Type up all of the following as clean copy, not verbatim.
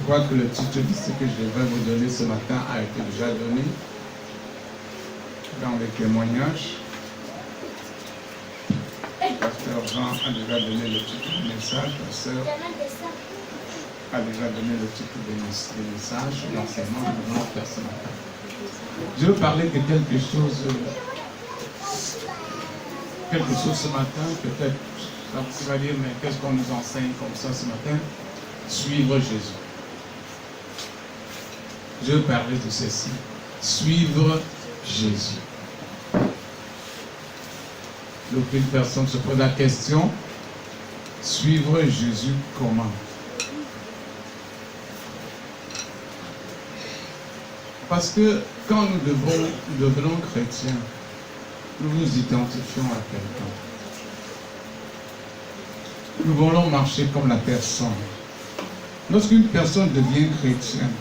crois que le titre de ce que je vais vous donner ce matin a été déjà donné dans les témoignages. Pasteur Jean a déjà donné le titre du message, la sœur a déjà donné le titre du message, l'enseignement de notre faire ce matin. Je veux parler de quelque chose ce matin, peut-être, tu vas dire, mais qu'est-ce qu'on nous enseigne comme ça ce matin? Suivre Jésus. Je veux parler de ceci. Suivre Jésus. Donc une personne se pose la question, suivre Jésus comment? Parce que quand nous devenons chrétiens, nous nous identifions à quelqu'un. Nous voulons marcher comme la personne. Lorsqu'une personne devient chrétienne,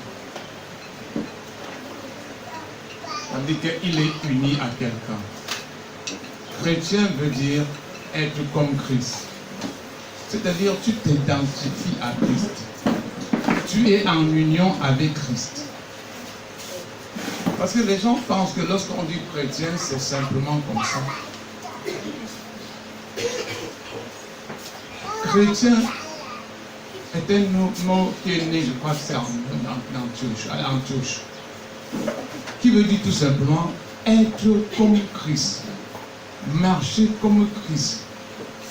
ça veut dire qu'il est uni à quelqu'un. Chrétien veut dire être comme Christ. C'est-à-dire tu t'identifies à Christ. Tu es en union avec Christ. Parce que les gens pensent que lorsqu'on dit chrétien, c'est simplement comme ça. Chrétien est un mot qui est né, je crois que c'est en Antioche, qui veut dire tout simplement être comme Christ, marcher comme Christ,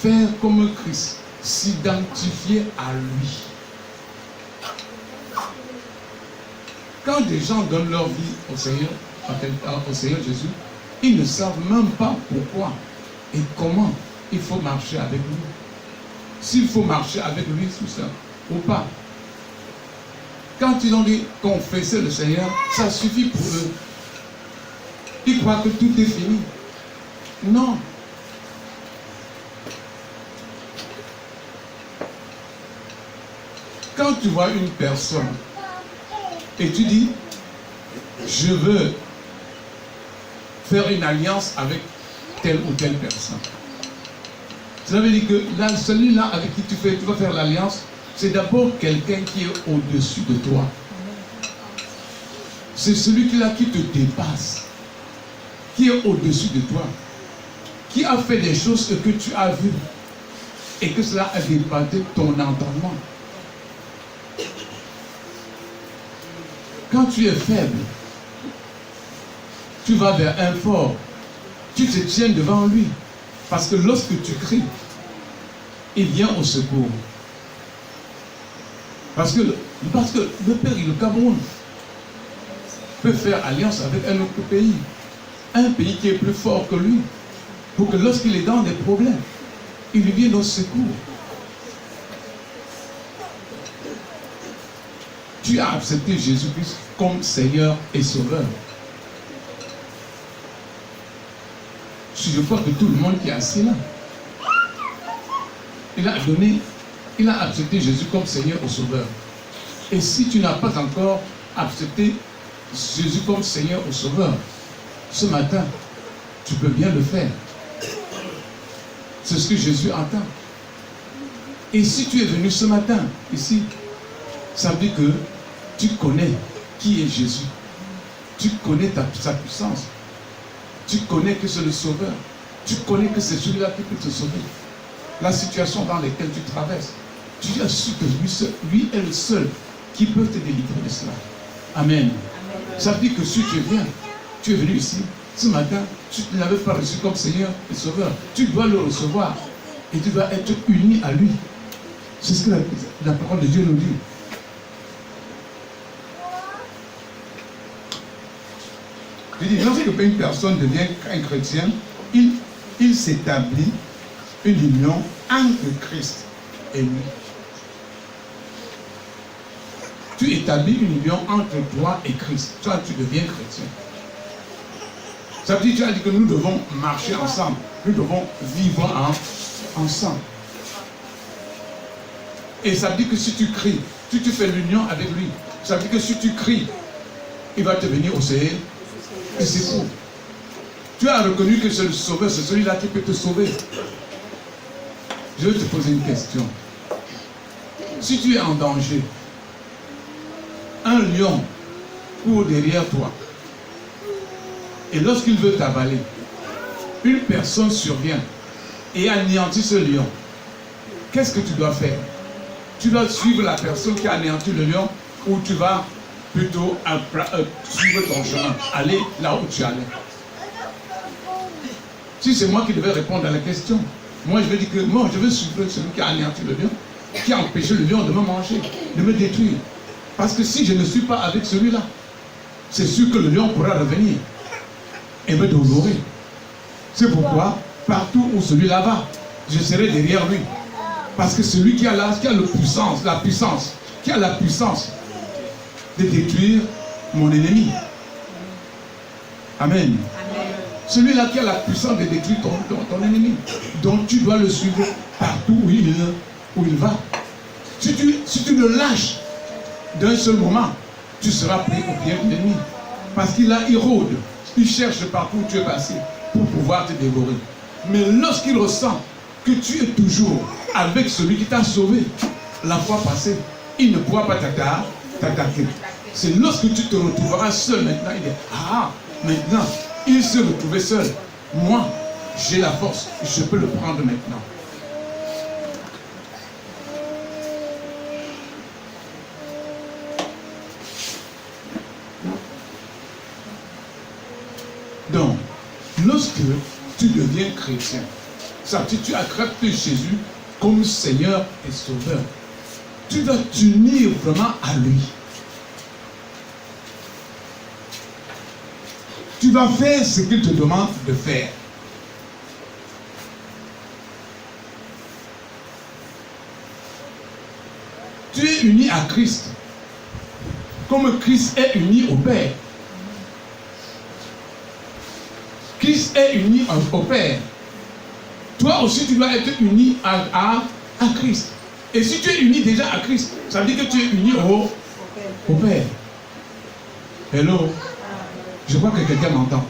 faire comme Christ, s'identifier à lui. Quand des gens donnent leur vie au Seigneur Jésus, ils ne savent même pas pourquoi et comment il faut marcher avec lui. S'il faut marcher avec lui, tout ça, ou pas. Quand ils ont dit confesser le Seigneur, ça suffit pour eux. Ils croient que tout est fini. Non. Quand tu vois une personne et tu dis, je veux faire une alliance avec telle ou telle personne. Ça veut dire que celui-là avec qui tu vas faire l'alliance, c'est d'abord quelqu'un qui est au-dessus de toi. C'est celui-là qui te dépasse, qui est au-dessus de toi, qui a fait des choses que tu as vues et que cela a dépassé ton entendement. Quand tu es faible, tu vas vers un fort, tu te tiens devant lui, parce que lorsque tu cries, il vient au secours. Parce que le Père et le Cameroun peut faire alliance avec un autre pays qui est plus fort que lui, pour que lorsqu'il est dans des problèmes, il lui vienne au secours. Tu as accepté Jésus-Christ comme Seigneur et Sauveur. Je crois que tout le monde qui est assis là, il a accepté Jésus comme Seigneur et Sauveur. Et si tu n'as pas encore accepté Jésus comme Seigneur et Sauveur, ce matin, tu peux bien le faire. C'est ce que Jésus attend. Et si tu es venu ce matin, ici, ça veut dire que tu connais qui est Jésus. Tu connais sa puissance. Tu connais que c'est le Sauveur. Tu connais que c'est celui-là qui peut te sauver. La situation dans laquelle tu traverses, tu as su que lui est le seul qui peut te délivrer de cela. Amen. Ça veut dire que si tu es venu ici, ce matin, tu ne l'avais pas reçu comme Seigneur et Sauveur. Tu dois le recevoir et tu dois être uni à lui. C'est ce que la parole de Dieu nous dit. Je dis, lorsque une personne devient un chrétien, il s'établit une union entre Christ et lui. Tu établis une union entre toi et Christ. Toi, tu deviens chrétien. Ça veut dire, tu as dit que nous devons marcher ensemble. Nous devons vivre ensemble. Et ça veut dire que si tu cries, si tu fais l'union avec lui, ça veut dire que si tu cries, il va te venir au Seigneur. Et c'est tout. Tu as reconnu que c'est le Sauveur, c'est celui-là qui peut te sauver. Je vais te poser une question. Si tu es en danger, un lion court derrière toi, et lorsqu'il veut t'avaler, une personne survient et anéantit ce lion, qu'est-ce que tu dois faire? Tu dois suivre la personne qui a anéanti le lion, ou tu vas plutôt suivre ton chemin, aller là où tu allais? Si c'est moi qui devais répondre à la question, moi je vais dire que moi je veux suivre celui qui a anéanti le lion, qui a empêché le lion de me manger, de me détruire. Parce que si je ne suis pas avec celui-là, c'est sûr que le lion pourra revenir et me dévorer. C'est pourquoi, partout où celui-là va, je serai derrière lui. Parce que celui qui a la puissance de détruire mon ennemi. Amen. Celui-là qui a la puissance de détruire ton ennemi. Donc tu dois le suivre partout où il va. Si tu le lâches d'un seul moment, tu seras pris au pied de l'ennemi. Parce qu'il rôde, il cherche partout où tu es passé pour pouvoir te dévorer. Mais lorsqu'il ressent que tu es toujours avec celui qui t'a sauvé la fois passée, il ne pourra pas t'attaquer. C'est lorsque tu te retrouveras seul maintenant, il dit, ah, maintenant, il s'est retrouvé seul. Moi, j'ai la force, je peux le prendre maintenant. Donc, lorsque tu deviens chrétien, ça veut dire que tu acceptes Jésus comme Seigneur et Sauveur. Tu dois t'unir vraiment à lui. Tu vas faire ce qu'il te demande de faire. Tu es uni à Christ, comme Christ est uni au Père. Christ est uni au Père. Toi aussi, tu dois être uni à Christ. Et si tu es uni déjà à Christ, ça veut dire que tu es uni au Père. Hello? Je crois que quelqu'un m'entend.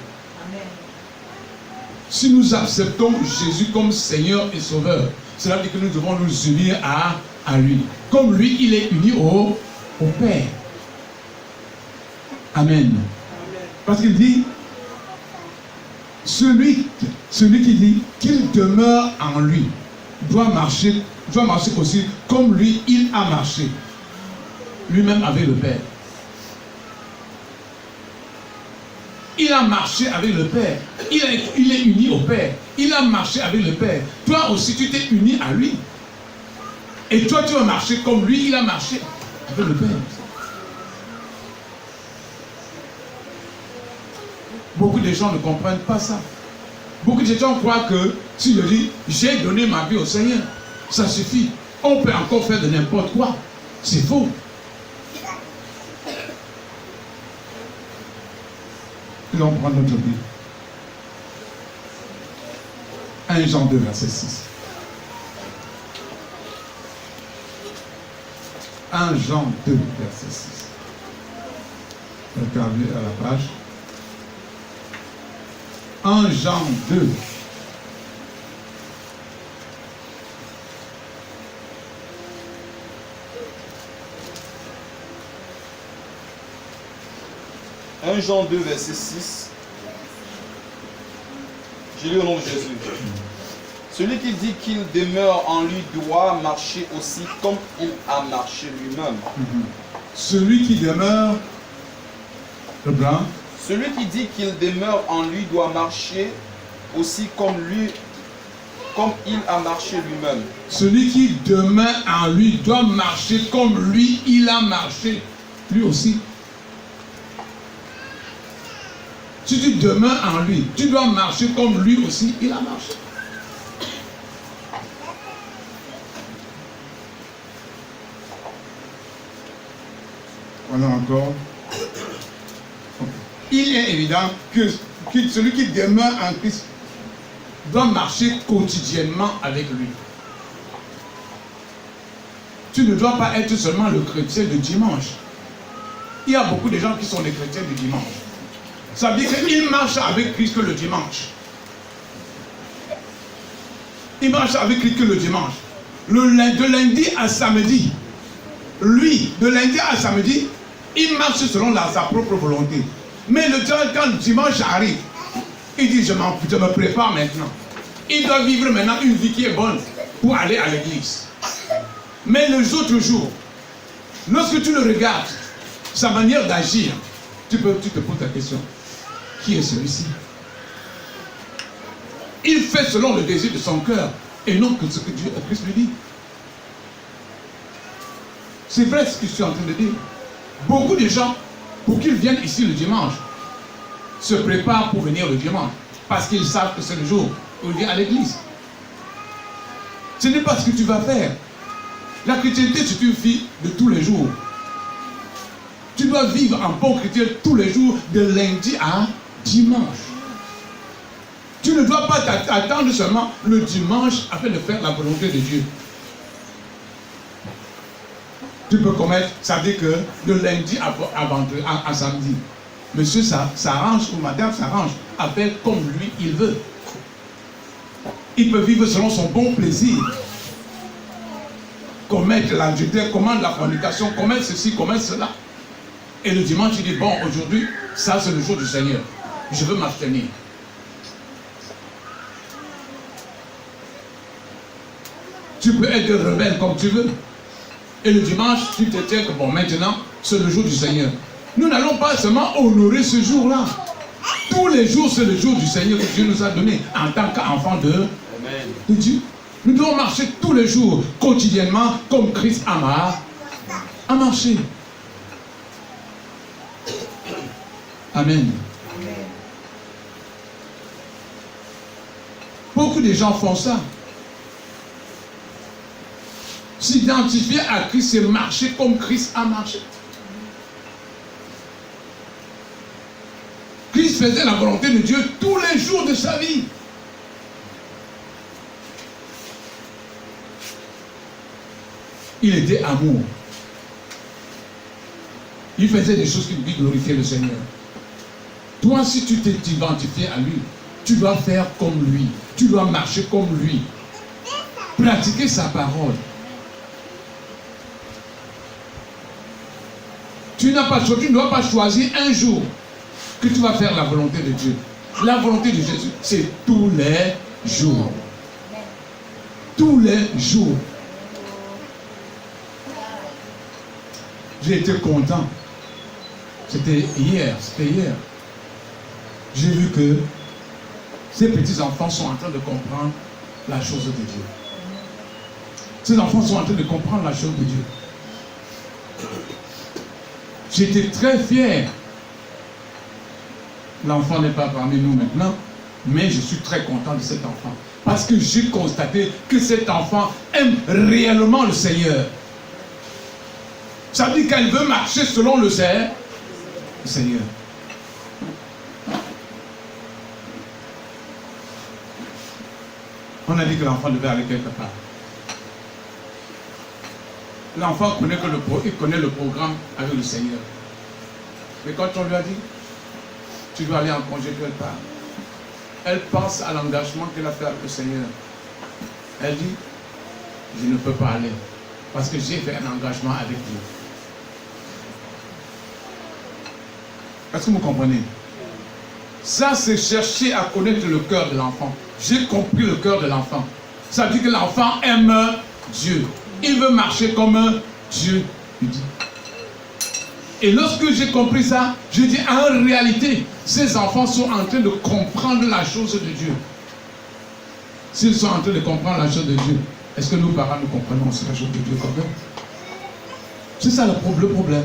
Si nous acceptons Jésus comme Seigneur et Sauveur, cela veut dire que nous devons nous unir à lui. Comme lui, il est uni au Père. Amen. Parce qu'il dit, celui qui dit qu'il demeure en lui doit marcher aussi comme lui, il a marché. Lui-même avec le Père. Il a marché avec le Père. Il est uni au Père. Il a marché avec le Père. Toi aussi, tu t'es uni à lui. Et toi, tu vas marcher comme lui, il a marché avec le Père. Beaucoup de gens ne comprennent pas ça. Beaucoup de gens croient que si je dis j'ai donné ma vie au Seigneur, ça suffit. On peut encore faire de n'importe quoi. C'est faux. Nous allons prendre notre Bible. 1 Jean 2, verset 6. 1 Jean 2, verset 6. Regardez à la page. 1 Jean 2. Jean 2, verset 6. Je lis au nom de Jésus. Celui qui dit qu'il demeure en lui doit marcher aussi comme il a marché lui-même. Celui qui demeure, le blanc. Celui qui dit qu'il demeure en lui doit marcher aussi comme il a marché lui-même. Celui qui demeure en lui doit marcher comme lui, il a marché lui aussi. Si tu demeures en lui, tu dois marcher comme lui aussi, il a marché. Voilà encore. Il est évident que celui qui demeure en Christ doit marcher quotidiennement avec lui. Tu ne dois pas être seulement le chrétien du dimanche. Il y a beaucoup de gens qui sont les chrétiens du dimanche. Ça veut dire qu'ils marchent avec Christ que le dimanche. Ils marchent avec Christ que le dimanche. De lundi à samedi, lui, de lundi à samedi, Il marche selon sa propre volonté. Mais le dimanche, quand le dimanche arrive, il dit, je me prépare maintenant. Il doit vivre maintenant une vie qui est bonne pour aller à l'église. Mais les autres jours, lorsque tu le regardes, sa manière d'agir, tu te poses la question, qui est celui-ci? Il fait selon le désir de son cœur et non que ce que Christ lui dit. C'est vrai ce que je suis en train de dire. Beaucoup de gens, pour qu'ils viennent ici le dimanche, se préparent pour venir le dimanche. Parce qu'ils savent que c'est le jour où ils viennent à l'église. Ce n'est pas ce que tu vas faire. La chrétienté, c'est une vie de tous les jours. Tu dois vivre en bon chrétien tous les jours, de lundi à dimanche. Tu ne dois pas t'attendre seulement le dimanche afin de faire la volonté de Dieu. Tu peux commettre, ça veut dire que de lundi à samedi, monsieur s'arrange ou madame s'arrange à faire comme lui il veut. Il peut vivre selon son bon plaisir. Commettre l'adultère, commettre la fornication, commettre ceci, commettre cela. Et le dimanche, il dit, bon, aujourd'hui, ça c'est le jour du Seigneur. Je veux m'abstenir. Tu peux être rebelle comme tu veux. Et le dimanche, tu te tiens que bon, maintenant, c'est le jour du Seigneur. Nous n'allons pas seulement honorer ce jour-là. Tous les jours, c'est le jour du Seigneur que Dieu nous a donné en tant qu'enfants de Dieu. Nous devons marcher tous les jours, quotidiennement, comme Christ a marché. Amen. Beaucoup de gens font ça. S'identifier à Christ, c'est marcher comme Christ a marché. Christ faisait la volonté de Dieu tous les jours de sa vie. Il était amour. Il faisait des choses qui glorifiaient le Seigneur. Toi, si tu t'es identifié à lui, tu dois faire comme lui. Tu dois marcher comme lui. Pratiquer sa parole. Tu ne dois pas choisir un jour que tu vas faire la volonté de Dieu. La volonté de Jésus, c'est tous les jours. Tous les jours. J'ai été content. C'était hier. J'ai vu que ces petits-enfants sont en train de comprendre la chose de Dieu. Ces enfants sont en train de comprendre la chose de Dieu. J'étais très fier. L'enfant n'est pas parmi nous maintenant, mais je suis très content de cet enfant. Parce que j'ai constaté que cet enfant aime réellement le Seigneur. Ça veut dire qu'elle veut marcher selon le Seigneur. On a dit que l'enfant devait aller quelque part. L'enfant connaît le programme avec le Seigneur. Mais quand on lui a dit, tu dois aller en congé quelque part, elle pense à l'engagement qu'elle a fait avec le Seigneur. Elle dit, je ne peux pas aller parce que j'ai fait un engagement avec Dieu. Est-ce que vous comprenez? Ça, c'est chercher à connaître le cœur de l'enfant. J'ai compris le cœur de l'enfant. Ça veut dire que l'enfant aime Dieu. Il veut marcher comme Dieu lui dit. Et lorsque j'ai compris ça, je dis en réalité, ces enfants sont en train de comprendre la chose de Dieu. S'ils sont en train de comprendre la chose de Dieu, est-ce que nous parents nous comprenons aussi la chose de Dieu quand même? C'est ça le problème.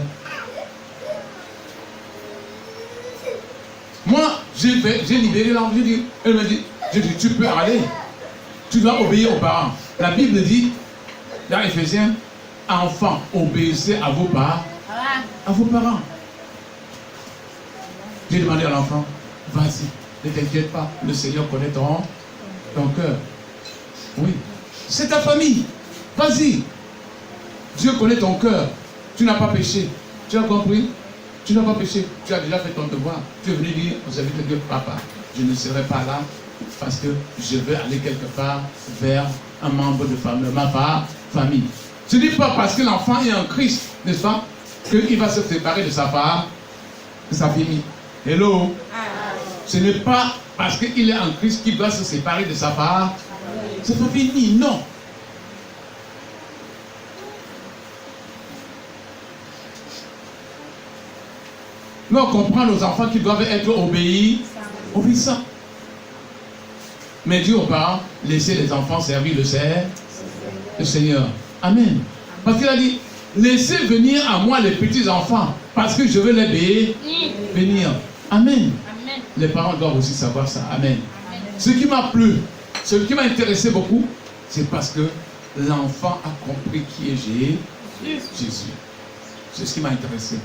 Moi, j'ai libéré l'enfant. Elle me dit, tu peux aller. Tu dois obéir aux parents. La Bible dit, dans Éphésiens, enfants, obéissez à vos parents. À vos parents. J'ai demandé à l'enfant, vas-y, ne t'inquiète pas, le Seigneur connaît ton cœur. Oui, c'est ta famille. Vas-y. Dieu connaît ton cœur. Tu n'as pas péché. Tu as compris? Tu n'as pas péché. Tu as déjà fait ton devoir. Tu es venu dire aux amis de Dieu, papa, je ne serai pas là parce que je veux aller quelque part vers un membre de famille, ma famille. Ce n'est pas parce que l'enfant est en Christ, n'est-ce pas, qu'il va se séparer de sa femme, de sa famille. Hello? Ce n'est pas parce qu'il est en Christ qu'il doit se séparer de sa femme, de sa famille, non. Nous, on comprend nos enfants qui doivent être obéissants. Mais Dieu aux parents, laissez les enfants servir le Seigneur. Amen. Parce qu'il a dit, laissez venir à moi les petits enfants, parce que je veux les bénir. Amen. Amen. Les parents doivent aussi savoir ça. Amen. Ce qui m'a plu, ce qui m'a intéressé beaucoup, c'est parce que l'enfant a compris qui est Jésus. C'est ce qui m'a intéressé.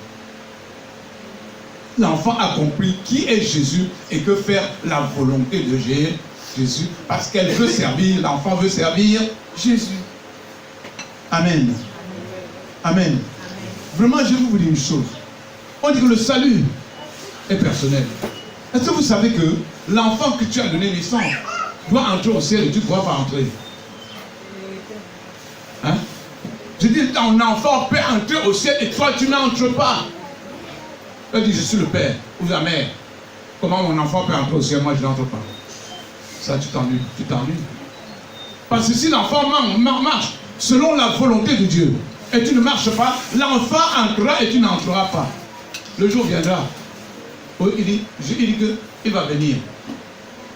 L'enfant a compris qui est Jésus et que faire la volonté de Jésus, parce qu'elle veut servir, l'enfant veut servir Jésus. Amen. Amen. Vraiment, je vais vous dire une chose. On dit que le salut est personnel. Est-ce que vous savez que l'enfant que tu as donné naissance doit entrer au ciel et tu ne pourras pas entrer? Hein? Je dis, ton enfant peut entrer au ciel et toi tu n'entres pas. Elle dit, je suis le père ou la mère. Comment mon enfant peut entrer au ciel? Moi je n'entre pas. Ça tu t'ennuies. Parce que si l'enfant marche selon la volonté de Dieu et tu ne marches pas, l'enfant entrera et tu n'entreras pas. Le jour viendra. Il dit qu'il va venir.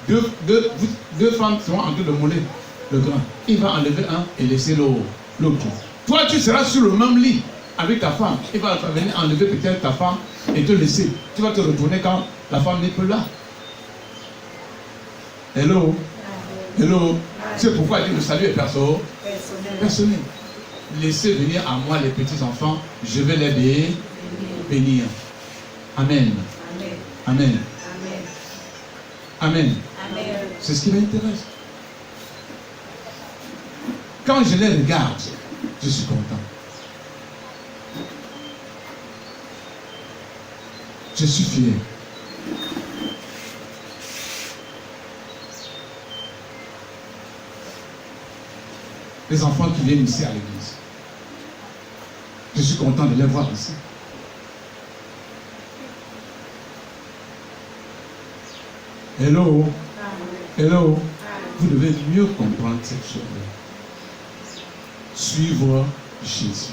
Deux femmes sont en train de mouler le grain. Il va enlever un et laisser l'autre. Toi, tu seras sur le même lit avec ta femme. Il va venir enlever peut-être ta femme et te laisser. Tu vas te retourner quand la femme n'est plus là. Hello? Hello? C'est pourquoi il dit le salut est personnel. Laissez venir à moi les petits enfants, je vais les bénir. Amen. Amen. Amen. C'est ce qui m'intéresse. Quand je les regarde, je suis content. Je suis fier. Les enfants qui viennent ici à l'église, je suis content de les voir ici. Hello? Hello? Vous devez mieux comprendre cette chose-là. Suivre Jésus.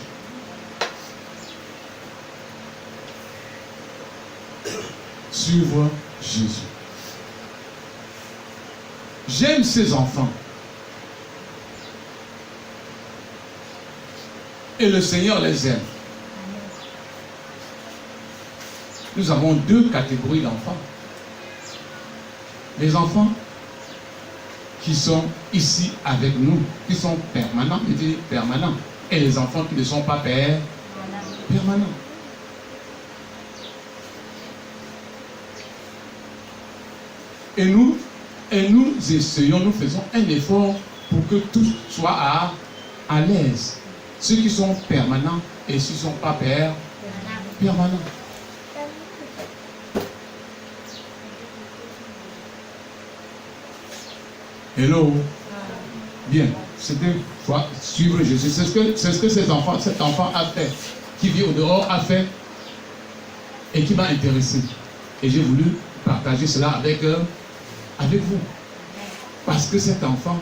Suivre Jésus. J'aime ces enfants. Et le Seigneur les aime. Nous avons deux catégories d'enfants. Les enfants qui sont ici avec nous, qui sont permanents, et les enfants qui ne sont pas permanents. Et nous essayons, nous faisons un effort pour que tous soient à l'aise. Ceux qui sont permanents et ceux qui ne sont pas permanents. Hello. Bien. C'était suivre Jésus. C'est ce que cet enfant a fait, qui vit au dehors a fait et qui m'a intéressé. Et j'ai voulu partager cela avec vous. Parce que cet enfant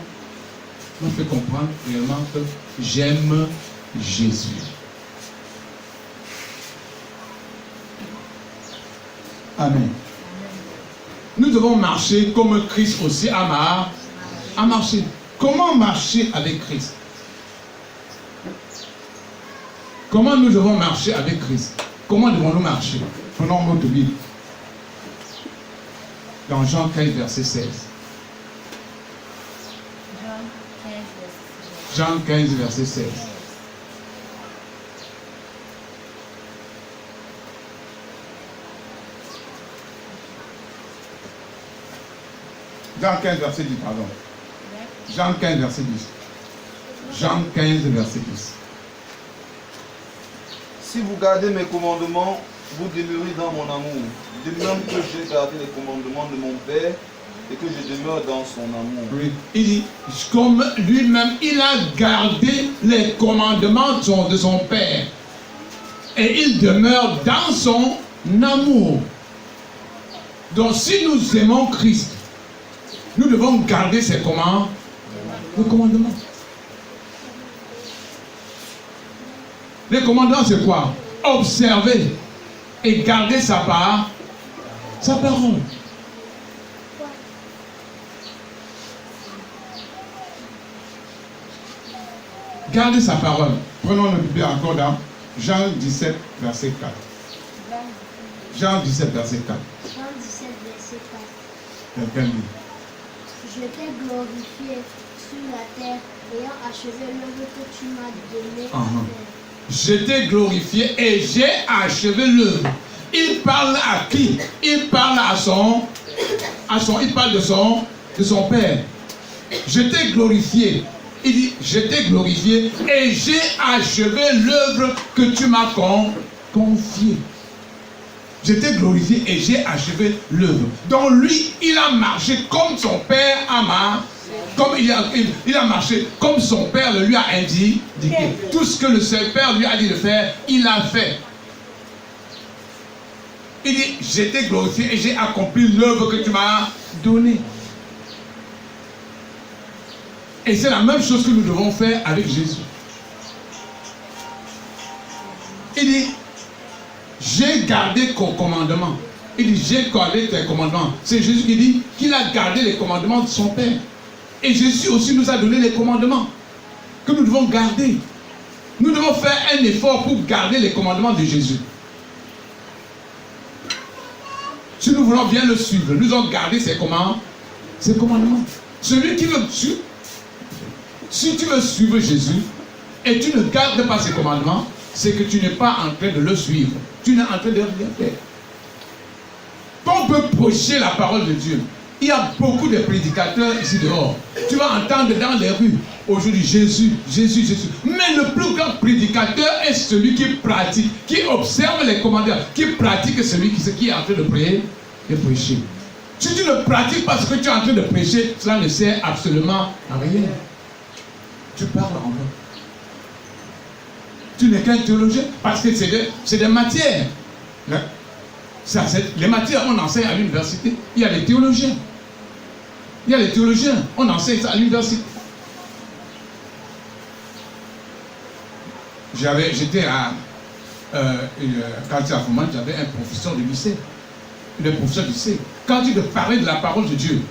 m'a fait comprendre réellement que j'aime Jésus. Amen. Nous devons marcher comme Christ aussi a marché. Comment marcher avec Christ? Comment nous devons marcher avec Christ? Comment devons-nous marcher? Prenons notre Bible. Dans Jean 15, verset 16. Jean 15, verset 16. Jean 15, verset 10, pardon. Jean 15, verset 10. Jean 15, verset 10. Si vous gardez mes commandements, vous demeurez dans mon amour. De même que j'ai gardé les commandements de mon Père et que je demeure dans son amour. Oui. Il dit, comme lui-même, il a gardé les commandements de son Père. et il demeure dans son amour. Donc si nous aimons Christ, nous devons garder ses commandements. Les commandements. Les commandements, c'est quoi? Observer et garder sa parole. Gardez sa parole. Prenons le Bible encore dans Jean 17, verset 4. Jean 17, verset 4. Jean 17, verset 4. Quelqu'un dit. Je t'ai glorifié sur la terre, ayant achevé l'œuvre que tu m'as donnée à faire. Je t'ai glorifié et j'ai achevé l'œuvre. Il parle à qui? Il parle il parle de son Père. Je t'ai glorifié. Il dit, je t'ai glorifié et j'ai achevé l'œuvre que tu m'as confiée. Je t'ai glorifié et j'ai achevé l'œuvre. Donc lui, il a marché comme son Père a marché. Comme il a marché comme son Père le lui a indiqué. Tout ce que le seul Père lui a dit de faire, il a fait. Il dit, je t'ai glorifié et j'ai accompli l'œuvre que tu m'as donnée. Et c'est la même chose que nous devons faire avec Jésus. Il dit, j'ai gardé ton commandement. Il dit, j'ai gardé tes commandements. C'est Jésus qui dit qu'il a gardé les commandements de son Père. Et Jésus aussi nous a donné les commandements que nous devons garder. Nous devons faire un effort pour garder les commandements de Jésus. Si nous voulons bien le suivre, nous devons garder ses commandements. Celui qui veut suivre, si tu veux suivre Jésus et tu ne gardes pas ses commandements, c'est que tu n'es pas en train de le suivre. Tu n'es en train de rien faire. Quand on peut prêcher la parole de Dieu, il y a beaucoup de prédicateurs ici dehors. Tu vas entendre dans les rues, aujourd'hui Jésus, Jésus, Jésus. Mais le plus grand prédicateur est celui qui pratique, qui observe les commandements, qui pratique celui qui est en train de prêcher. Si tu ne pratiques pas ce que tu es en train de prêcher, cela ne sert absolument à rien. Tu parles en vain. Tu n'es qu'un théologien parce que c'est des matières. Les matières, on enseigne à l'université. Il y a des théologiens. On enseigne ça à l'université. J'étais à quartier à Fouman, j'avais un professeur de lycée. Le professeur du lycée. Quand il te parlait de la parole de Dieu,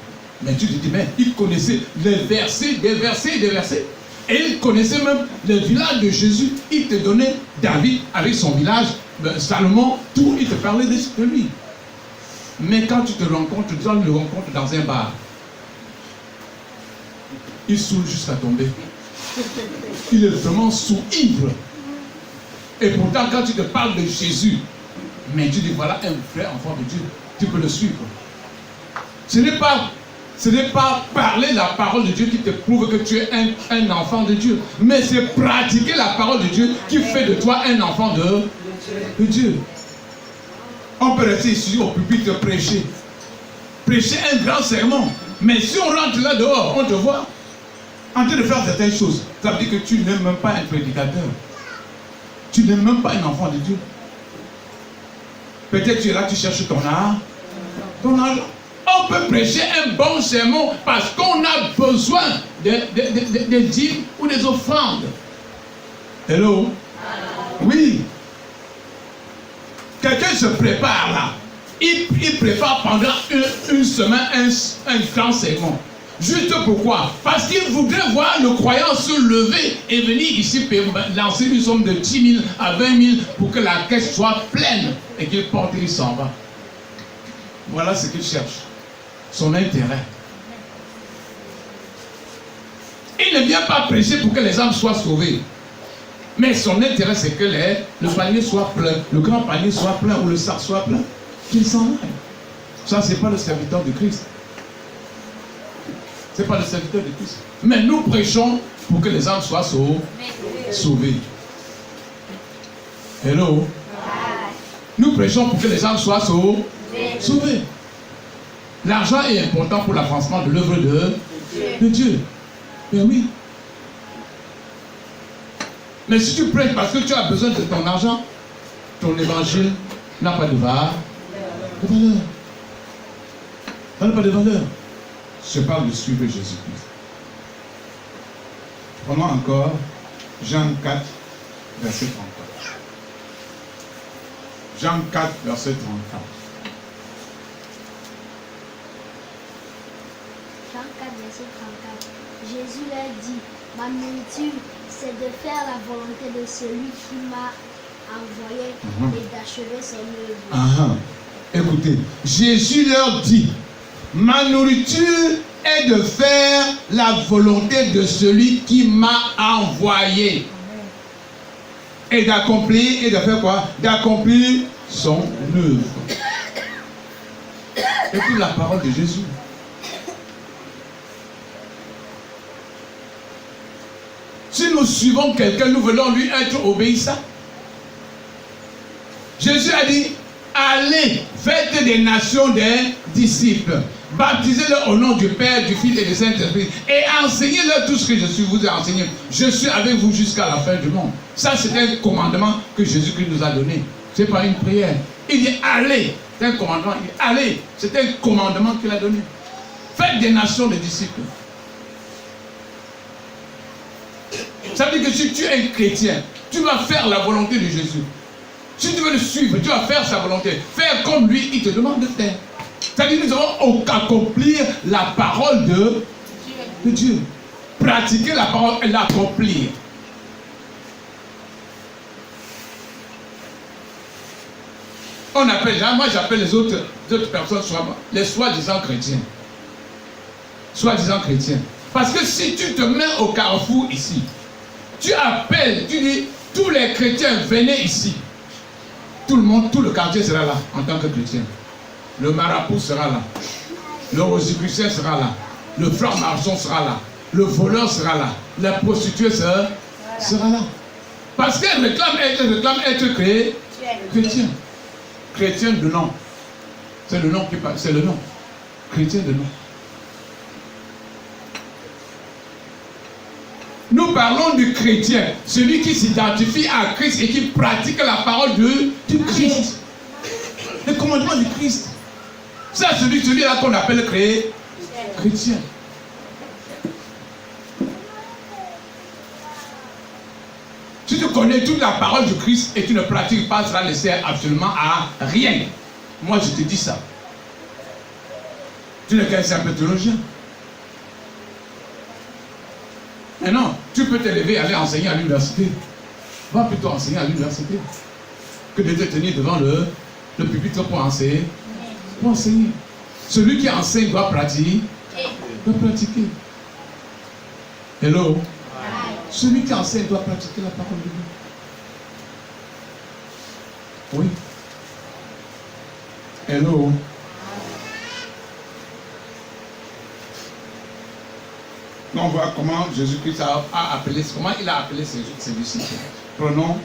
mais tu te dis, mais il connaissait les versets, des versets. Et il connaissait même le village de Jésus. Il te donnait David avec son village, Salomon, tout, il te parlait de lui. Mais quand tu le rencontres dans un bar, il saoule jusqu'à tomber. Il est vraiment sous-ivre. Et pourtant, quand tu te parles de Jésus, mais tu dis, voilà un vrai enfant de Dieu, tu peux le suivre. Ce n'est pas parler la parole de Dieu qui te prouve que tu es un enfant de Dieu. Mais c'est pratiquer la parole de Dieu qui fait de toi un enfant de Dieu. On peut rester ici au pupitre prêcher un grand sermon. Mais si on rentre là dehors, on te voit en train de faire certaines choses. Ça veut dire que tu n'es même pas un prédicateur. Tu n'es même pas un enfant de Dieu. Peut-être tu es là, tu cherches ton argent. On peut prêcher un bon sermon parce qu'on a besoin des dîmes ou des offrandes. Hello? Oui. Quelqu'un se prépare là. Il prépare pendant une semaine un grand sermon. Juste pourquoi? Parce qu'il voudrait voir le croyant se lever et venir ici lancer une somme de 10 000 à 20 000 pour que la caisse soit pleine et qu'il porte et il s'en va. Voilà ce qu'il cherche. Son intérêt. Il ne vient pas prêcher pour que les âmes soient sauvées. Mais son intérêt, c'est que le panier soit plein, le grand panier soit plein ou le sac soit plein. Qu'il s'en aille. Ça, ce n'est pas le serviteur de Christ. Ce n'est pas le serviteur de Christ. Mais nous prêchons pour que les âmes soient sauvées. Hello? Nous prêchons pour que les âmes soient sauvées. L'argent est important pour l'avancement de l'œuvre de Dieu. Mais oui. Mais si tu prêches parce que tu as besoin de ton argent, ton évangile n'a pas de valeur. Ça n'a pas de valeur. Je parle de suivre Jésus-Christ. Prenons encore Jean 4, verset 34. Jean 4, verset 34. Jean 4, verset 34. Jésus leur dit, ma nourriture, c'est de faire la volonté de celui qui m'a envoyé et d'achever son œuvre. Écoutez, Jésus leur dit, ma nourriture est de faire la volonté de celui qui m'a envoyé. Et d'accomplir, et de faire quoi? D'accomplir son œuvre. Écoute la parole de Jésus. Si nous suivons quelqu'un, nous voulons lui être obéissants. Jésus a dit, allez, faites des nations des disciples. Baptisez-les au nom du Père, du Fils et du Saint-Esprit. Et enseignez-leur tout ce que je vous ai enseigné. Je suis avec vous jusqu'à la fin du monde. Ça, c'est un commandement que Jésus-Christ nous a donné. Ce n'est pas une prière. Il dit allez. C'est un commandement. Il dit allez. C'est un commandement qu'il a donné. Faites des nations des disciples. Ça veut dire que si tu es un chrétien, tu vas faire la volonté de Jésus. Si tu veux le suivre, tu vas faire sa volonté. Faire comme lui, il te demande de faire. C'est-à-dire que nous allons accomplir la parole de Dieu. Pratiquer la parole et l'accomplir. On appelle, moi j'appelle les autres personnes, les soi-disant chrétiens. Soi-disant chrétiens. Parce que si tu te mets au carrefour ici, tu appelles, tu dis, tous les chrétiens, venez ici. Tout le monde, tout le quartier sera là en tant que chrétien. Le marabout sera là. Le rosicrucien sera là. Le franc-maçon sera là. Le voleur sera là. La prostituée sera là. Parce qu'elle réclame être chrétien. Chrétien de nom. C'est le nom qui parle. C'est le nom. Chrétien de nom. Nous parlons du chrétien, celui qui s'identifie à Christ et qui pratique la parole du Christ. Le commandement du Christ. C'est celui-là qu'on appelle chrétien. Si tu connais toute la parole du Christ et tu ne pratiques pas, ça ne sert absolument à rien. Moi, je te dis ça. Tu n'es qu'un simple théologien. Mais non, tu peux te lever et aller enseigner à l'université. Va plutôt enseigner à l'université que de te tenir devant le pupitre pour enseigner. Pour enseigner. Celui qui enseigne doit pratiquer. Hello? Celui qui enseigne doit pratiquer la parole de Dieu. Oui. Hello? On voit comment Jésus-Christ a appelé, comment il a appelé ses disciples. Prenons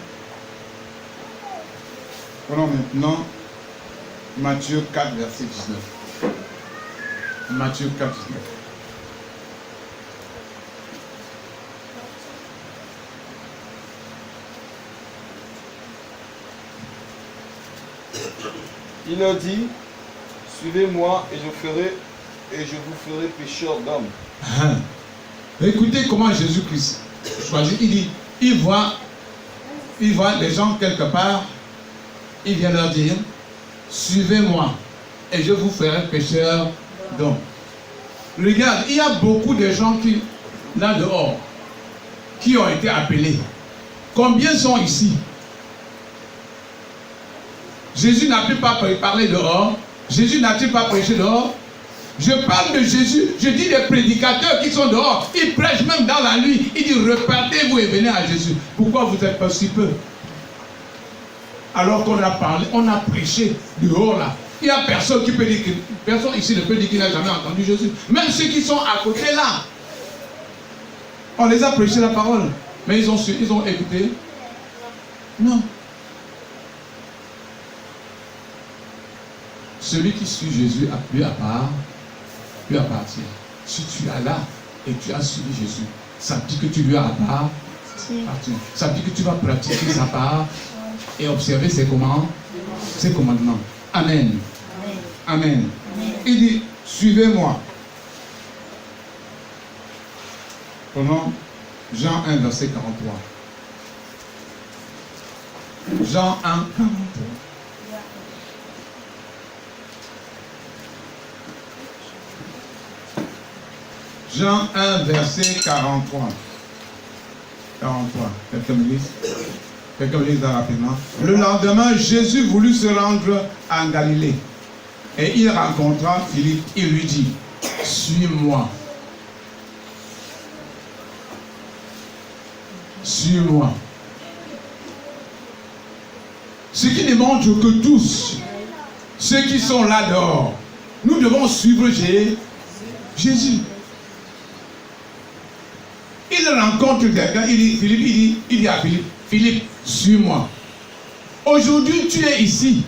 maintenant Matthieu 4, verset 19. Matthieu 4, 19. Il leur dit, suivez-moi et je vous ferai pécheurs d'hommes. Écoutez comment Jésus-Christ choisit. Il dit, il voit les gens quelque part, il vient leur dire, suivez-moi et je vous ferai pécheurs d'hommes. Regarde, il y a beaucoup de gens qui, là dehors, qui ont été appelés. Combien sont ici? Jésus n'a-t-il pas parlé dehors? Jésus n'a-t-il pas prêché dehors? Je parle de Jésus, je dis des prédicateurs qui sont dehors, ils prêchent même dans la nuit, ils disent repartez-vous et venez à Jésus. Pourquoi vous êtes pas si peu? Alors qu'on a parlé, on a prêché dehors là. Il n'y a personne qui peut dire, personne ici ne peut dire qu'il n'a jamais entendu Jésus. Même ceux qui sont à côté là. On les a prêché la parole, mais ils ont écouté. Non. Celui qui suit Jésus a plus à partir. Si tu es là et tu as suivi Jésus, ça dit que tu lui as appartenu. Ça dit que tu vas pratiquer sa et observer ses commandements. Amen. Amen. Il dit, suivez-moi. Prenons Jean 1, verset 43. Jean 1, 43. Jean 1, verset 43. 43. Quelqu'un me lise ça rapidement. Le lendemain, Jésus voulut se rendre en Galilée. Et il rencontra Philippe. Il lui dit, suis-moi. Suis-moi. Ce qui démontre que tous, ceux qui sont là dehors, nous devons suivre Jésus. Il rencontre quelqu'un, il dit à Philippe, Philippe, suis-moi. Aujourd'hui, tu es ici,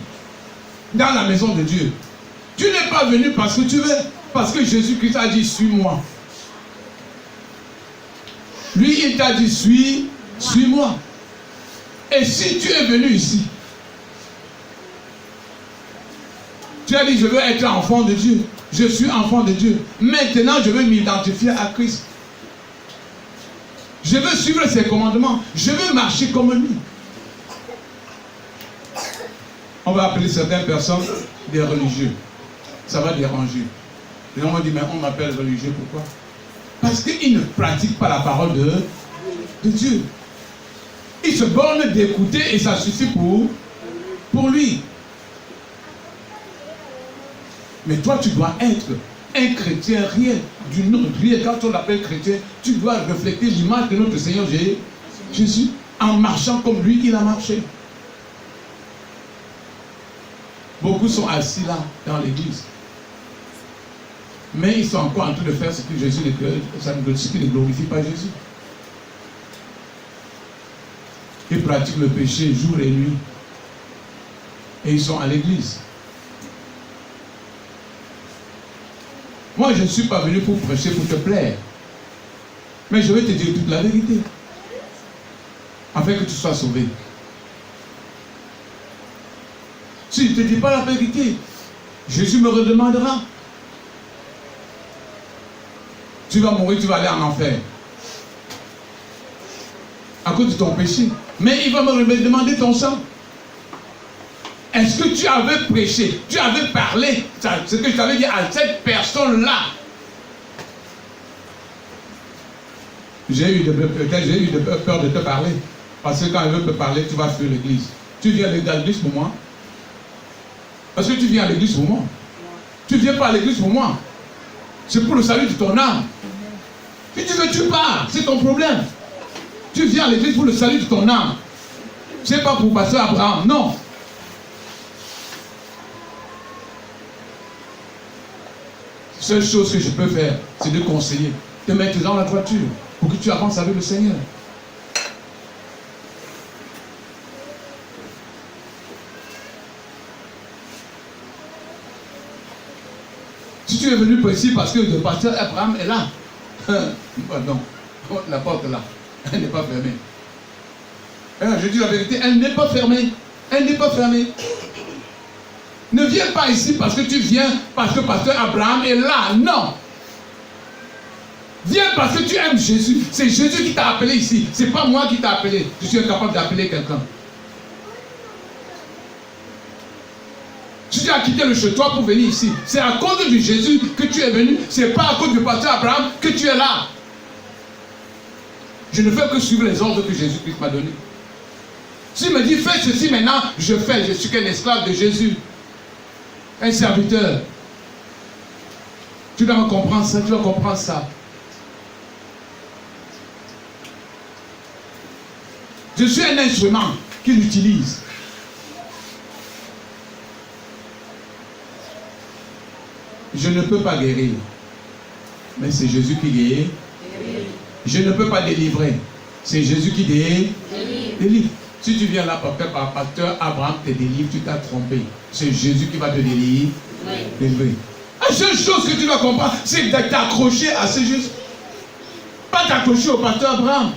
dans la maison de Dieu. Tu n'es pas venu parce que tu veux, parce que Jésus-Christ a dit, suis-moi. Lui, il t'a dit, suis-moi. Et si tu es venu ici, tu as dit, je veux être enfant de Dieu. Je suis enfant de Dieu. Maintenant, je veux m'identifier à Christ. Je veux suivre ses commandements. Je veux marcher comme lui. On va appeler certaines personnes des religieux. Ça va déranger. Les gens vont dire, mais on m'appelle religieux, pourquoi? Parce qu'ils ne pratiquent pas la parole de Dieu. Ils se bornent d'écouter et ça suffit pour lui. Mais toi, tu dois être un chrétien réel, d'une autre réelle. Quand on l'appelle chrétien, tu dois refléter l'image de notre Seigneur Jésus en marchant comme lui, il a marché. Beaucoup sont assis là, dans l'église. Mais ils sont encore en train de faire ce que Jésus ce qui ne glorifie pas Jésus. Ils pratiquent le péché jour et nuit. Et ils sont à l'église. Moi, je ne suis pas venu pour prêcher, pour te plaire. Mais je vais te dire toute la vérité. Afin que tu sois sauvé. Si je ne te dis pas la vérité, Jésus me redemandera. Tu vas mourir, tu vas aller en enfer. À cause de ton péché. Mais il va me demander ton sang. Est-ce que tu avais prêché, tu avais parlé, ce que je t'avais dit à cette personne-là? J'ai eu peur de te parler. Parce que quand elle veut te parler, tu vas fuir l'église. Tu viens à l'église pour moi? Parce que tu viens à l'église pour moi. Tu ne viens pas à l'église pour moi. C'est pour le salut de ton âme. Si tu veux, tu pars. C'est ton problème. Tu viens à l'église pour le salut de ton âme. C'est pas pour passer Abraham. Non. Seule chose que je peux faire, c'est de conseiller, te mettre dans la voiture pour que tu avances avec le Seigneur. Si tu es venu ici parce que le pasteur Abraham est là, non, la porte est là, elle n'est pas fermée. Je dis la vérité, elle n'est pas fermée. Elle n'est pas fermée. Ne viens pas ici parce que tu viens, parce que pasteur Abraham est là. Non. Viens parce que tu aimes Jésus. C'est Jésus qui t'a appelé ici. Ce n'est pas moi qui t'a appelé. Je suis incapable d'appeler quelqu'un. Si tu as quitté le chez toi pour venir ici, c'est à cause de Jésus que tu es venu. Ce n'est pas à cause du pasteur Abraham que tu es là. Je ne fais que suivre les ordres que Jésus-Christ m'a donnés. S'il me dit fais ceci maintenant, je fais. Je suis qu'un esclave de Jésus. Un serviteur. Tu dois me comprendre ça, tu dois comprendre ça. Je suis un instrument qu'il utilise. Je ne peux pas guérir. Mais c'est Jésus qui guérit. Je ne peux pas délivrer. C'est Jésus qui délivre. Si tu viens là par pasteur Abraham te délivre, tu t'as trompé. C'est Jésus qui va te délivrer. La seule chose que tu dois comprendre, c'est de t'accrocher à ce Jésus. Pas t'accrocher au pasteur Abraham.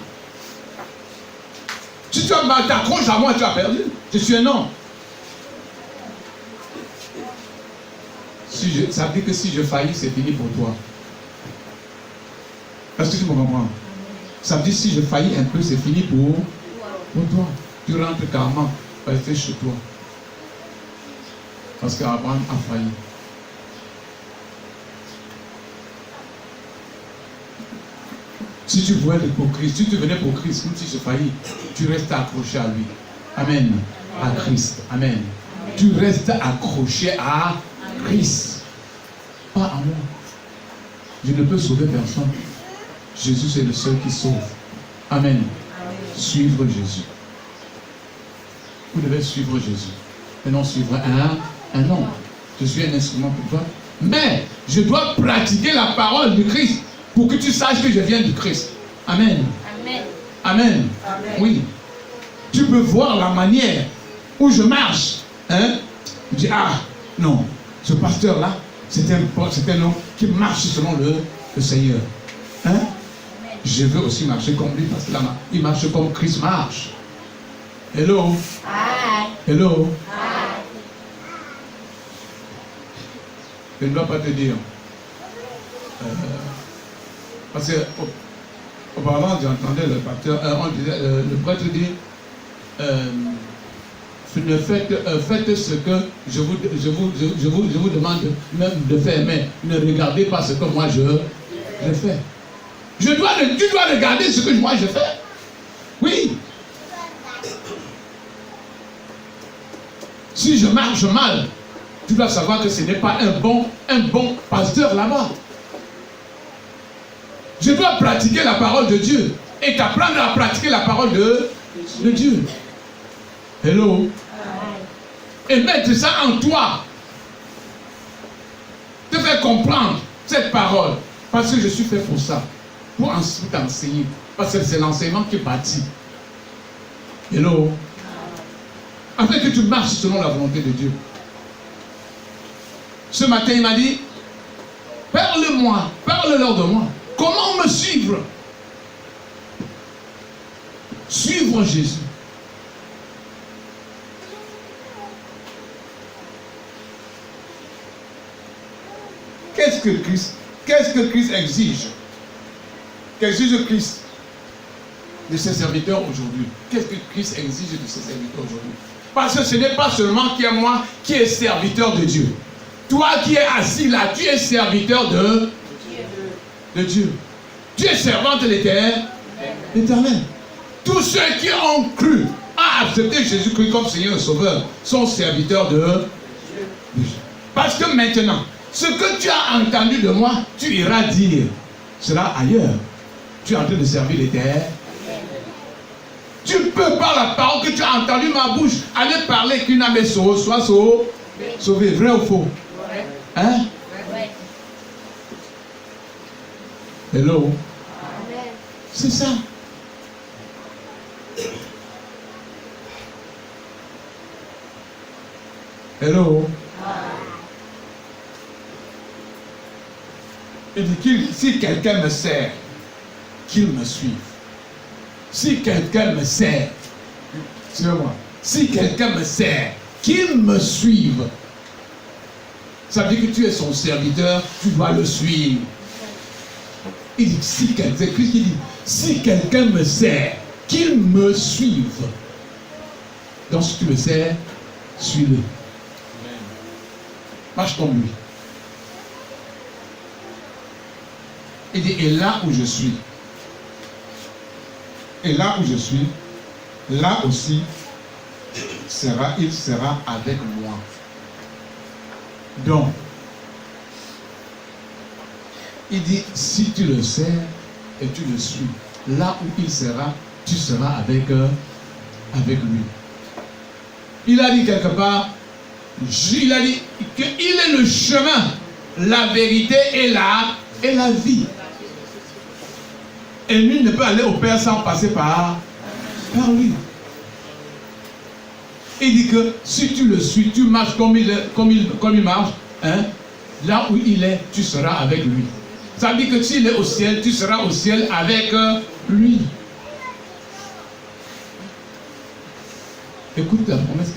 Si tu t'accroches à moi, tu as perdu. Je suis un homme. Ça veut dire que si je faillis, c'est fini pour toi. Est-ce que tu me comprends? Ça veut dire que si je faillis un peu, c'est fini pour toi. Tu rentres carrément, rester chez toi. Parce qu'Abraham a failli. Si tu voulais pour Christ, si tu venais pour Christ, même si je faillis, tu restes accroché à lui. Amen. À Christ. Amen. Tu restes accroché à Christ. Pas à moi. Je ne peux sauver personne. Jésus, c'est le seul qui sauve. Amen. Suivre Jésus. Vous devez suivre Jésus. Et non suivre un homme. Je suis un instrument pour toi. Mais je dois pratiquer la parole du Christ pour que tu saches que je viens du Christ. Amen. Amen. Amen. Amen. Oui. Tu peux voir la manière où je marche. Hein? Tu dis, ah, non, ce pasteur-là, c'est un homme qui marche selon le Seigneur. Hein? Je veux aussi marcher comme lui parce qu'il marche comme Christ marche. Hello? Hi. Hello? Hi. Je ne dois pas te dire. Parce que auparavant, j'entendais le pasteur, le prêtre dire, faites ce que je vous demande même de faire, mais ne regardez pas ce que moi je fais. Tu dois regarder ce que moi je fais. Oui. Si je marche mal, tu dois savoir que ce n'est pas un bon pasteur là-bas. Je dois pratiquer la parole de Dieu et t'apprendre à pratiquer la parole de Dieu. Hello. Et mettre ça en toi. Te faire comprendre cette parole. Parce que je suis fait pour ça. Pour ensuite enseigner. Parce que c'est l'enseignement qui bâtit. Hello. Afin que tu marches selon la volonté de Dieu. Ce matin, il m'a dit, parle-moi, parle-leur de moi. Comment me suivre? Suivre Jésus. Qu'est-ce que Christ exige? Qu'exige Christ de ses serviteurs aujourd'hui? Qu'est-ce que Christ exige de ses serviteurs aujourd'hui? Parce que ce n'est pas seulement qui est moi qui est serviteur de Dieu. Toi qui es assis là, tu es serviteur de Dieu. Tu es servante de l'Éternel. Tous ceux qui ont cru à accepter Jésus-Christ comme Seigneur et Sauveur sont serviteurs de Dieu. Parce que maintenant, ce que tu as entendu de moi, tu iras dire cela ailleurs. Tu es en train de servir l'Éternel. Tu peux par la parole que tu as entendue ma bouche aller parler qu'une âme soit sauvée. Vrai ou faux? Hein? Hello? C'est ça. Hello? Il dit si quelqu'un me sert, qu'il me suive. Si quelqu'un me sert, suivez-moi. Si quelqu'un me sert, qu'il me suive. Ça veut dire que tu es son serviteur, tu dois le suivre. Il dit, c'est Christ qui dit, si quelqu'un me sert, qu'il me suive. Donc si tu le sers, suis-le. Marche comme lui. Il dit, et là où je suis, là aussi, il sera avec moi. Donc, il dit, si tu le sers et tu le suis, là où il sera, tu seras avec lui. Il a dit quelque part, il a dit qu'il est le chemin, la vérité et la vie. Et nul ne peut aller au Père sans passer par lui. Il dit que si tu le suis, tu marches comme il marche, hein, là où il est, tu seras avec lui. Ça veut dire que s'il est au ciel, tu seras au ciel avec lui. Écoute la promesse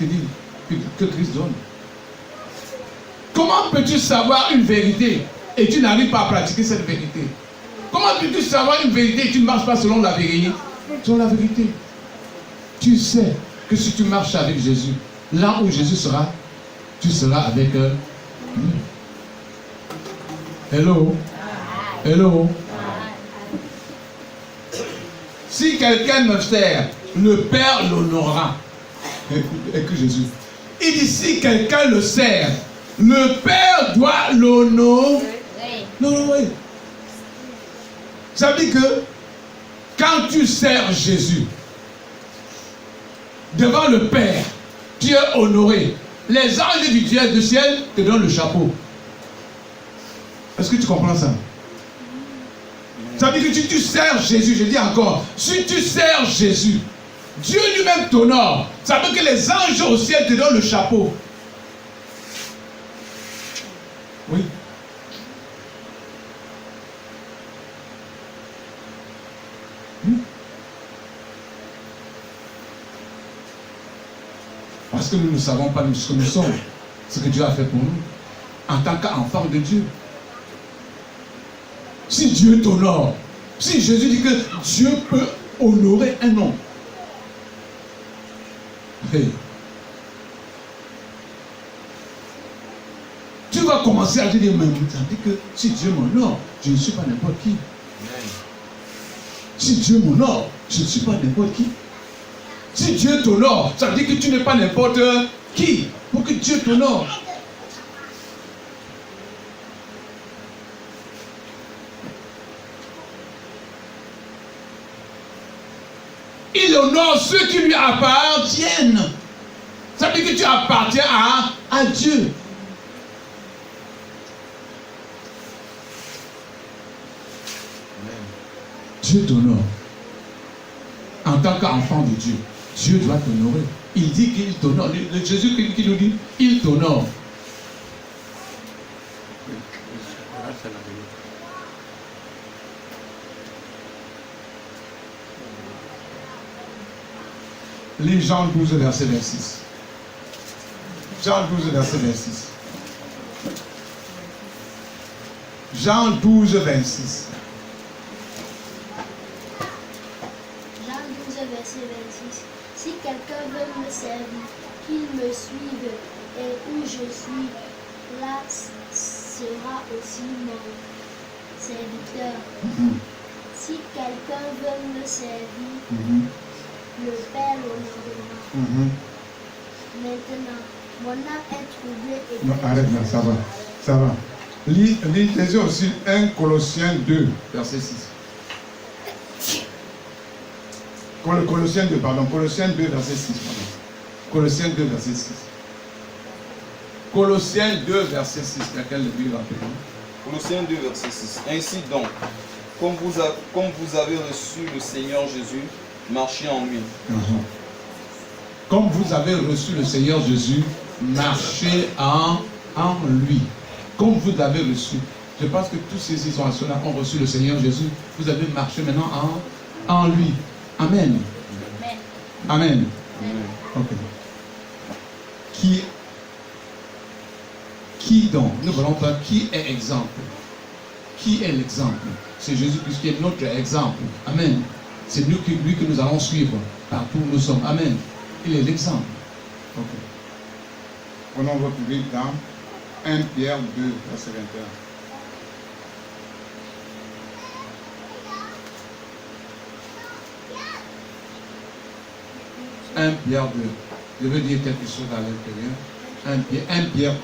que Christ donne. Comment peux-tu savoir une vérité et tu n'arrives pas à pratiquer cette vérité? Comment peux-tu savoir une vérité et tu ne marches pas selon la vérité? Selon la vérité. Tu sais que si tu marches avec Jésus, là où Jésus sera, tu seras avec lui. Hello? Hello? Si quelqu'un me sert, le Père l'honorera. Écoute Jésus. Il dit si quelqu'un le sert, le Père doit l'honorer. Ça veut dire que quand tu sers Jésus, devant le Père, tu es honoré. Les anges du ciel te donnent le chapeau. Est-ce que tu comprends ça? Ça veut dire que si tu sers Jésus, je dis encore, si tu sers Jésus, Dieu lui-même t'honore. Ça veut dire que les anges au ciel te donnent le chapeau. Oui. Parce que nous ne savons pas ce que nous sommes, ce que Dieu a fait pour nous, en tant qu'enfants de Dieu. Si Dieu t'honore, si Jésus dit que Dieu peut honorer un homme, hey, tu vas commencer à dire, mais ça dit que si Dieu m'honore, je ne suis pas n'importe qui. Si Dieu m'honore, je ne suis pas n'importe qui. Si Dieu t'honore, ça veut dire que tu n'es pas n'importe qui. Pour que Dieu t'honore. Il honore ceux qui lui appartiennent. Ça veut dire que tu appartiens à Dieu. Dieu t'honore. En tant qu'enfant de Dieu, Dieu doit t'honorer. Il dit qu'il t'honore. Le Jésus qui nous dit, il t'honore. Lis Jean 12, verset 26. Jean 12, verset 26. Jean 12, 26. Jean 12, verset 26. Si quelqu'un veut me servir, qu'il me suive, et où je suis, là sera aussi mon serviteur. Si quelqu'un veut me servir, le Père l'honorera. Maintenant, mon âme est troublée et Non, arrête là, ça va. Ça va. Lisez aussi 1 Colossiens 2, verset 6. Colossiens 2, verset 6. Colossiens 2, verset 6. Colossiens 2, verset 6. Laquelle le Bible rappelle? Colossiens 2, verset 6. Ainsi donc, comme vous avez reçu le Seigneur Jésus, marchez en lui. Comme vous avez reçu le Seigneur Jésus, marchez en lui. Comme vous l'avez reçu. Je pense que tous ces situations-là ont reçu le Seigneur Jésus. Vous avez marché maintenant en lui. Amen. Amen. Ok. Qui donc? Nous voulons voir qui est exemple. Qui est l'exemple? C'est Jésus-Christ qui est notre exemple. Amen. C'est lui que nous allons suivre partout où nous sommes. Amen. Il est l'exemple. Ok. Prenons votre Bible dans 1 Pierre 2, verset 21. 1 Pierre 2. Je veux dire quelque chose à l'intérieur. 1 Pierre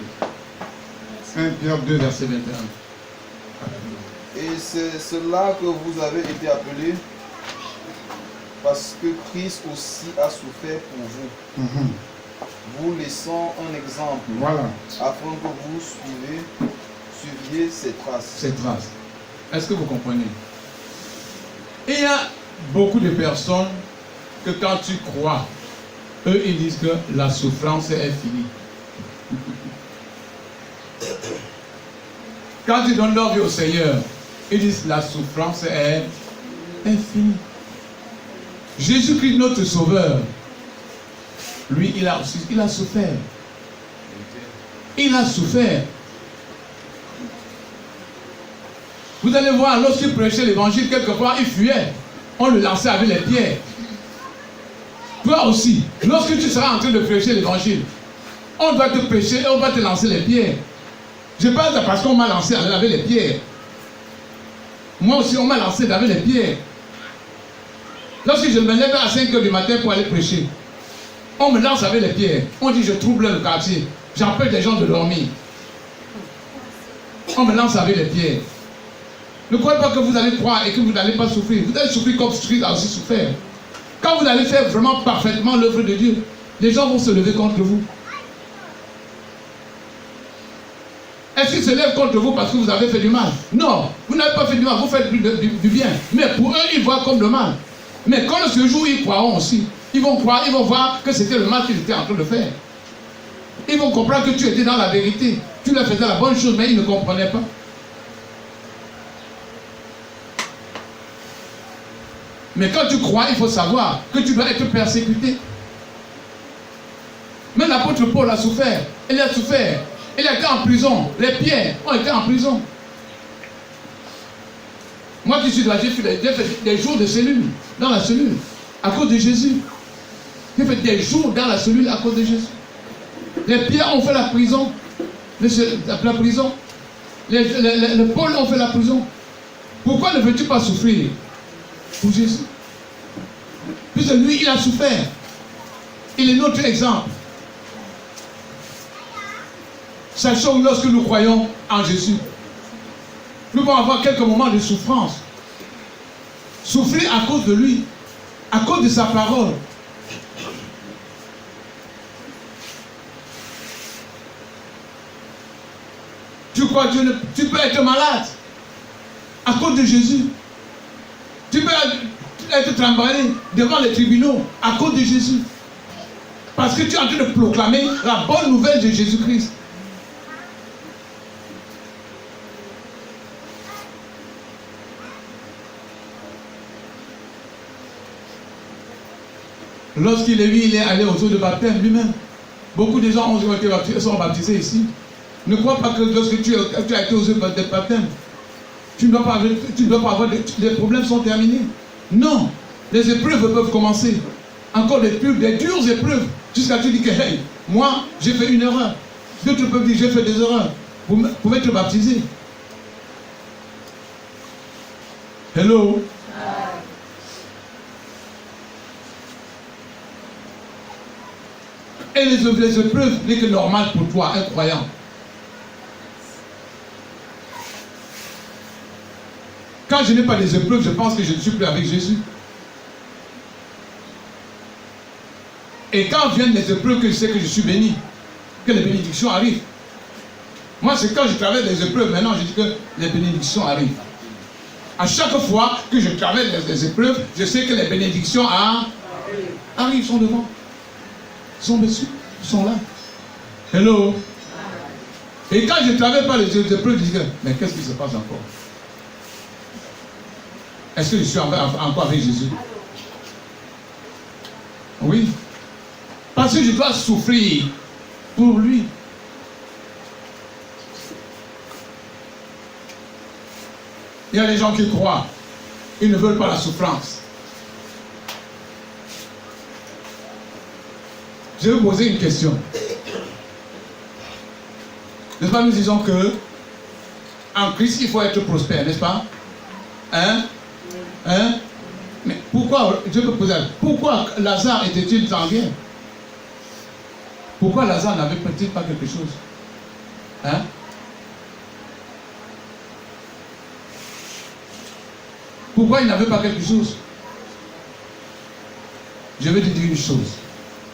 2. 1 Pierre 2, verset 21. Et c'est cela que vous avez été appelés, parce que Christ aussi a souffert pour vous, vous laissant un exemple, Voilà. afin que vous suiviez ses traces. Ces traces. Est-ce que vous comprenez? Et il y a beaucoup de personnes que quand tu crois, eux ils disent que la souffrance est finie. Quand ils donnent leur vie au Seigneur, ils disent la souffrance est infinie. Jésus-Christ, notre Sauveur, Lui, il a souffert. Il a souffert. Vous allez voir, lorsqu'il prêchait l'évangile, quelquefois, il fuyait. On le lançait avec les pierres. Toi aussi, lorsque tu seras en train de prêcher l'évangile, on doit te prêcher et on va te lancer les pierres. Je parle de parce qu'on m'a lancé avec les pierres. Moi aussi, on m'a lancé avec les pierres. Lorsque je me lève à 5 h du matin pour aller prêcher, on me lance avec les pierres. On dit je trouble le quartier. J'empêche les gens de dormir. On me lance avec les pierres. Ne croyez pas que vous allez croire et que vous n'allez pas souffrir. Vous allez souffrir comme Christ a aussi souffert. Quand vous allez faire vraiment parfaitement l'œuvre de Dieu, les gens vont se lever contre vous. Est-ce qu'ils se lèvent contre vous parce que vous avez fait du mal? Non, vous n'avez pas fait du mal, vous faites du bien. Mais pour eux, ils voient comme le mal. Mais quand ce jour, ils croiront aussi. Ils vont croire, ils vont voir que c'était le mal qu'ils étaient en train de faire. Ils vont comprendre que tu étais dans la vérité. Tu leur faisais la bonne chose, mais ils ne comprenaient pas. Mais quand tu crois, il faut savoir que tu dois être persécuté. Mais l'apôtre Paul a souffert. Il a souffert. Il a été en prison. Les pierres ont été en prison. Moi qui suis là, j'ai fait des jours de cellule, dans la cellule, à cause de Jésus. J'ai fait des jours dans la cellule à cause de Jésus. Les pierres ont fait la prison. La prison. Les Paul ont fait la prison. Pourquoi ne veux-tu pas souffrir pour Jésus? Puisque lui, il a souffert. Il est notre exemple. Sachons que lorsque nous croyons en Jésus, nous allons avoir quelques moments de souffrance. Souffrir à cause de lui, à cause de sa parole. Tu crois que tu peux être malade à cause de Jésus. Tu peux être tremballé devant les tribunaux à cause de Jésus. Parce que tu es en train de proclamer la bonne nouvelle de Jésus-Christ. Lorsqu'il est vu, il est allé aux eaux de baptême lui-même. Beaucoup de gens ont été baptisés, sont baptisés ici. Ne crois pas que lorsque tu as été aux eaux de baptême, tu ne dois pas avoir les problèmes sont terminés. Non, les épreuves peuvent commencer. Encore des dures épreuves. Jusqu'à tu dis que hey, moi j'ai fait une erreur. D'autres peuvent dire j'ai fait des erreurs. Vous pouvez te baptiser. Hello. Et les épreuves n'est que normal pour toi, un croyant. Quand je n'ai pas des épreuves, je pense que je ne suis plus avec Jésus. Et quand viennent les épreuves, que je sais que je suis béni, que les bénédictions arrivent. Moi, c'est quand je traverse les épreuves, maintenant je dis que les bénédictions arrivent. À chaque fois que je traverse les épreuves, je sais que les bénédictions arrivent, sont devant. Sont dessus, sont là. Hello. Et quand je ne traverse pas les épreuves, je dis que, mais qu'est-ce qui se passe encore? Est-ce que je suis encore avec Jésus? Oui. Parce que je dois souffrir pour lui. Il y a des gens qui croient. Ils ne veulent pas la souffrance. Je vais vous poser une question. N'est-ce pas, nous disons que en Christ, il faut être prospère, n'est-ce pas? Hein? Mais pourquoi, je peux poser, pourquoi Lazare était-il sans rien? Pourquoi Lazare n'avait-il pas quelque chose? Hein? Pourquoi il n'avait pas quelque chose? Je vais te dire une chose.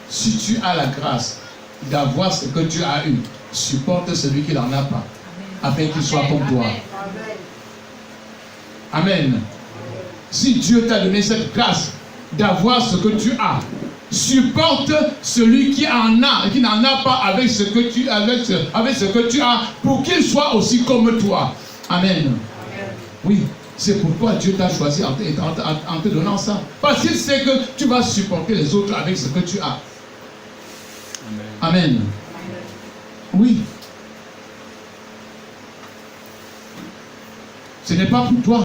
Si tu as la grâce d'avoir ce que tu as eu, supporte celui qui n'en a pas, afin qu'il soit comme toi. Amen. Si Dieu t'a donné cette grâce d'avoir ce que tu as, supporte celui qui en a, qui n'en a pas avec ce que tu as, pour qu'il soit aussi comme toi. Amen. Oui, c'est pourquoi Dieu t'a choisi en te donnant ça. Parce qu'il sait que tu vas supporter les autres avec ce que tu as. Amen. Oui. Ce n'est pas pour toi.